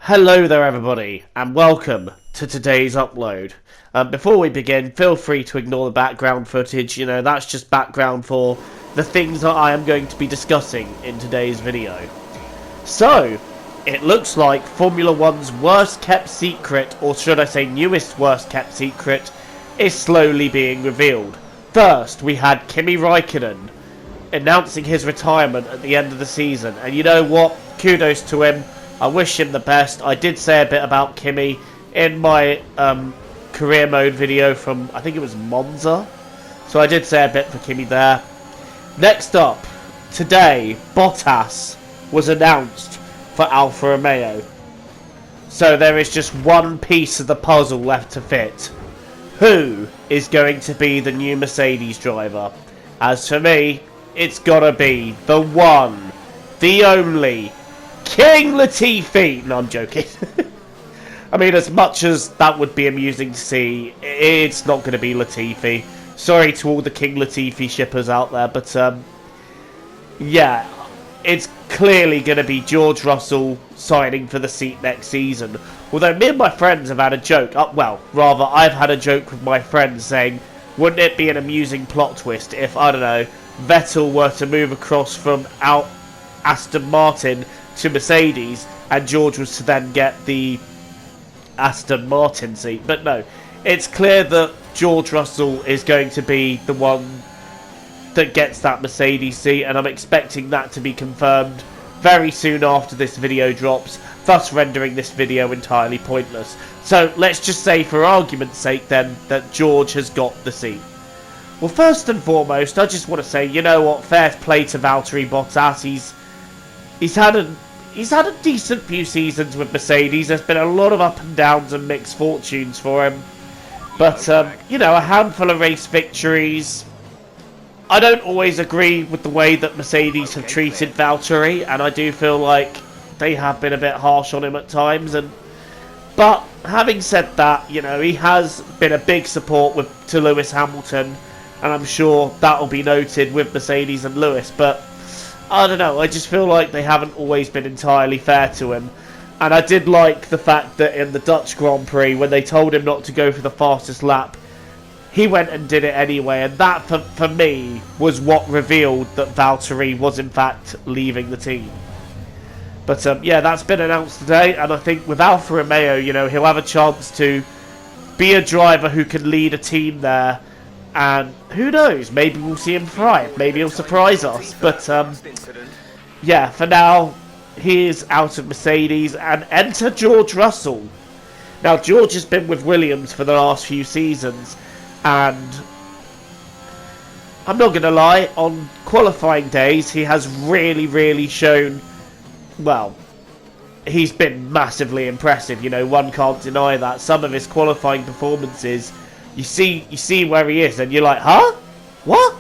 Hello there everybody, and welcome to today's upload. Before we begin, feel free to ignore the background footage. That's just background for the things that I am going to be discussing in today's video. So, it looks like Formula One's worst kept secret, or should I say newest worst kept secret, is slowly being revealed. First, we had Kimi Räikkönen announcing his retirement at the end of the season, and you know what? Kudos to him. I wish him the best. I did say a bit about Kimi in my career mode video from, I think it was Monza. So I did say a bit for Kimi there. Next up, today, Bottas was announced for Alfa Romeo. So there is just one piece of the puzzle left to fit. Who is going to be the new Mercedes driver? As for me, it's gotta be the one, the only, King Latifi! No, I'm joking. I mean, as much as that would be amusing to see, it's not going to be Latifi. Sorry to all the King Latifi shippers out there, but yeah, it's clearly going to be George Russell signing for the seat next season. Although me and my friends have had a joke, I've had a joke with my friends saying, wouldn't it be an amusing plot twist if, I don't know, Vettel were to move across from Aston Martin to Mercedes and George was to then get the Aston Martin seat. But no, it's clear that George Russell is going to be the one that gets that Mercedes seat, and I'm expecting that to be confirmed very soon after this video drops, thus rendering this video entirely pointless. So let's just say, for argument's sake then, that George has got the seat. Well, first and foremost, I just want to say, you know what, fair play to Valtteri Bottas. He's had a decent few seasons with Mercedes. There's been a lot of up and downs and mixed fortunes for him. But, a handful of race victories. I don't always agree with the way that Mercedes have treated Valtteri, and I do feel like they have been a bit harsh on him at times. But having said that, he has been a big support to Lewis Hamilton, and I'm sure that'll be noted with Mercedes and Lewis. But I don't know, I just feel like they haven't always been entirely fair to him. And I did like the fact that in the Dutch Grand Prix, when they told him not to go for the fastest lap, he went and did it anyway. And that, for me, was what revealed that Valtteri was in fact leaving the team. But yeah, that's been announced today. And I think with Alfa Romeo, he'll have a chance to be a driver who can lead a team there. And who knows, maybe we'll see him thrive, maybe he'll surprise us. But yeah, for now, he is out of Mercedes, and enter George Russell. Now, George has been with Williams for the last few seasons, and I'm not going to lie, on qualifying days, he has really shown, well, he's been massively impressive. One can't deny that. Some of his qualifying performances, you see where he is, and you're like, huh? What?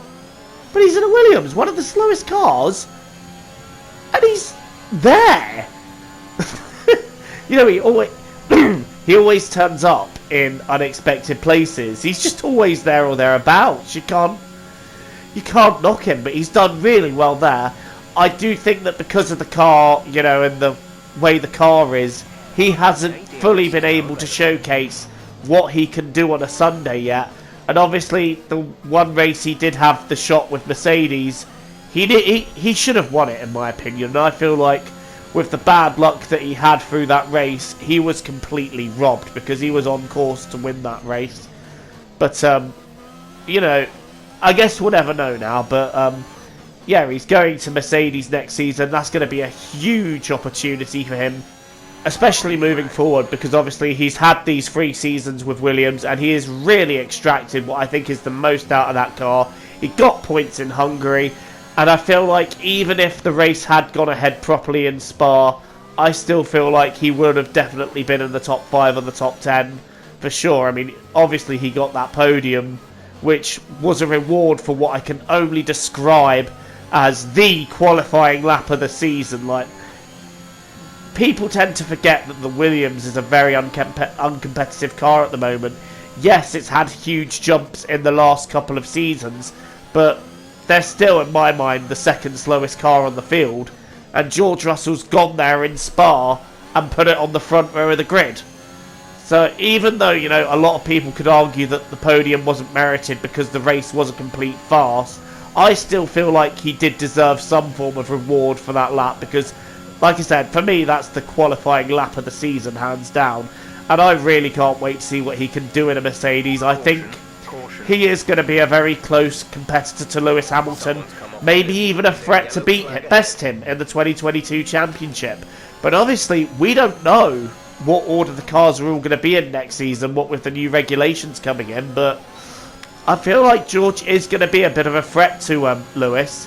But he's in a Williams, one of the slowest cars, and he's there. He always he always turns up in unexpected places. He's just always there or thereabouts. You can't knock him, but he's done really well there. I do think that because of the car, and the way the car is, he hasn't fully been able to showcase what he can do on a Sunday yet. And obviously the one race he did have the shot with Mercedes, he should have won it, in my opinion. And I feel like with the bad luck that he had through that race, he was completely robbed, because he was on course to win that race. But I guess we'll never know now. But yeah, he's going to Mercedes next season. That's going to be a huge opportunity for him, especially moving forward, because obviously he's had these 3 seasons with Williams and he has really extracted what I think is the most out of that car. He got points in Hungary, and I feel like even if the race had gone ahead properly in Spa, I still feel like he would have definitely been in the top 5 or the top 10 for sure. I mean, obviously he got that podium, which was a reward for what I can only describe as the qualifying lap of the season. Like, people tend to forget that the Williams is a very uncompetitive car at the moment. Yes, it's had huge jumps in the last couple of seasons, but they're still, in my mind, the second slowest car on the field. And George Russell's gone there in Spa and put it on the front row of the grid. So even though, you know, a lot of people could argue that the podium wasn't merited because the race was a complete farce, I still feel like he did deserve some form of reward for that lap because, like I said, for me that's the qualifying lap of the season, hands down. And I really can't wait to see what he can do in a Mercedes. I think he is going to be a very close competitor to Lewis Hamilton, maybe even a threat to best him in the 2022 championship. But obviously, we don't know what order the cars are all going to be in next season, what with the new regulations coming in, but I feel like George is going to be a bit of a threat to Lewis.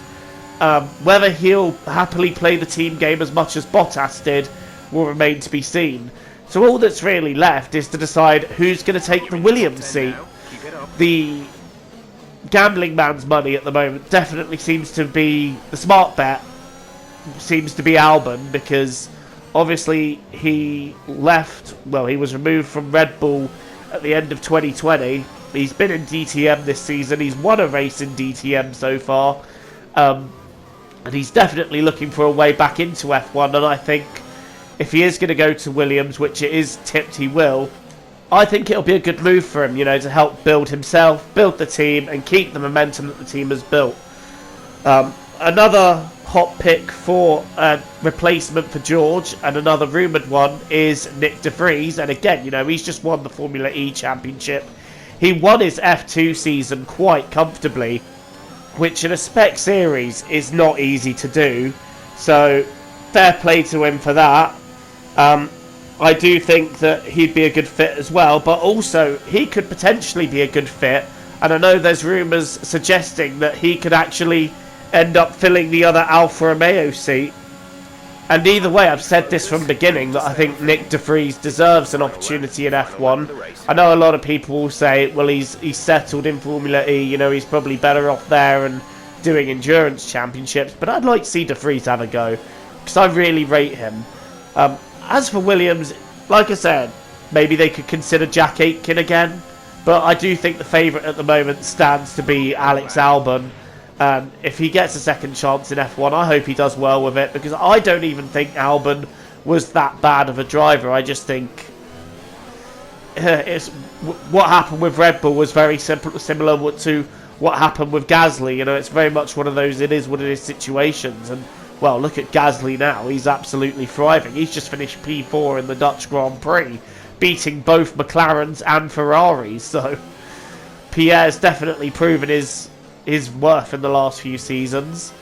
Whether he'll happily play the team game as much as Bottas did will remain to be seen. So all that's really left is to decide who's going to take the Williams seat. The gambling man's money at the moment definitely seems to be, the smart bet seems to be Albon, because obviously he left, well, he was removed from Red Bull at the end of 2020. He's been in DTM this season, he's won a race in DTM so far, and he's definitely looking for a way back into F1, and I think if he is going to go to Williams, which it is tipped he will, I think it'll be a good move for him, you know, to help build himself, build the team, and keep the momentum that the team has built. Another hot pick for a replacement for George, and another rumoured one, is Nick de Vries. And again, you know, he's just won the Formula E Championship. He won his F2 season quite comfortably, which in a spec series is not easy to do. So, fair play to him for that. I do think that he'd be a good fit as well, but also he could potentially be a good fit, and I know there's rumours suggesting that he could actually end up filling the other Alfa Romeo seat. And either way, I've said this from the beginning, that I think Nick de Vries deserves an opportunity in F1. I know a lot of people will say, well, he's settled in Formula E, you know, he's probably better off there and doing endurance championships, but I'd like to see de Vries have a go, because I really rate him. As for Williams, like I said, maybe they could consider Jack Aitken again, but I do think the favourite at the moment stands to be Alex Albon. If he gets a second chance in F1, I hope he does well with it, because I don't even think Albon was that bad of a driver. I just think what happened with Red Bull was very similar to what happened with Gasly. You know, it's very much one of those it is what it is situations, and well, look at Gasly now. He's absolutely thriving. He's just finished P4 in the Dutch Grand Prix, beating both McLarens and Ferraris. So Pierre's definitely proven his worth in the last few seasons.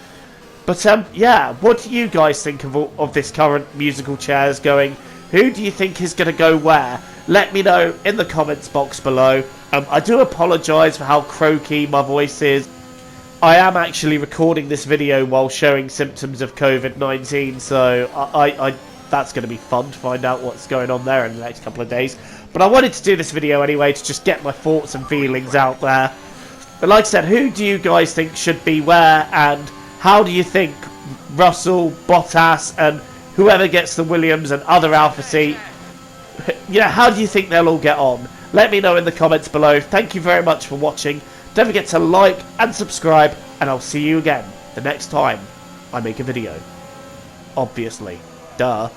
But yeah, what do you guys think of this current musical chairs going? Who do you think is going to go where? Let me know in the comments box below. I do apologise for how croaky my voice is. I am actually recording this video while showing symptoms of COVID-19, so I that's going to be fun to find out what's going on there in the next couple of days. But I wanted to do this video anyway to just get my thoughts and feelings out there. But like I said, who do you guys think should be where, and how do you think Russell, Bottas, and whoever gets the Williams and other Alfa seat, you know, how do you think they'll all get on? Let me know in the comments below. Thank you very much for watching. Don't forget to like and subscribe, and I'll see you again the next time I make a video. Obviously. Duh.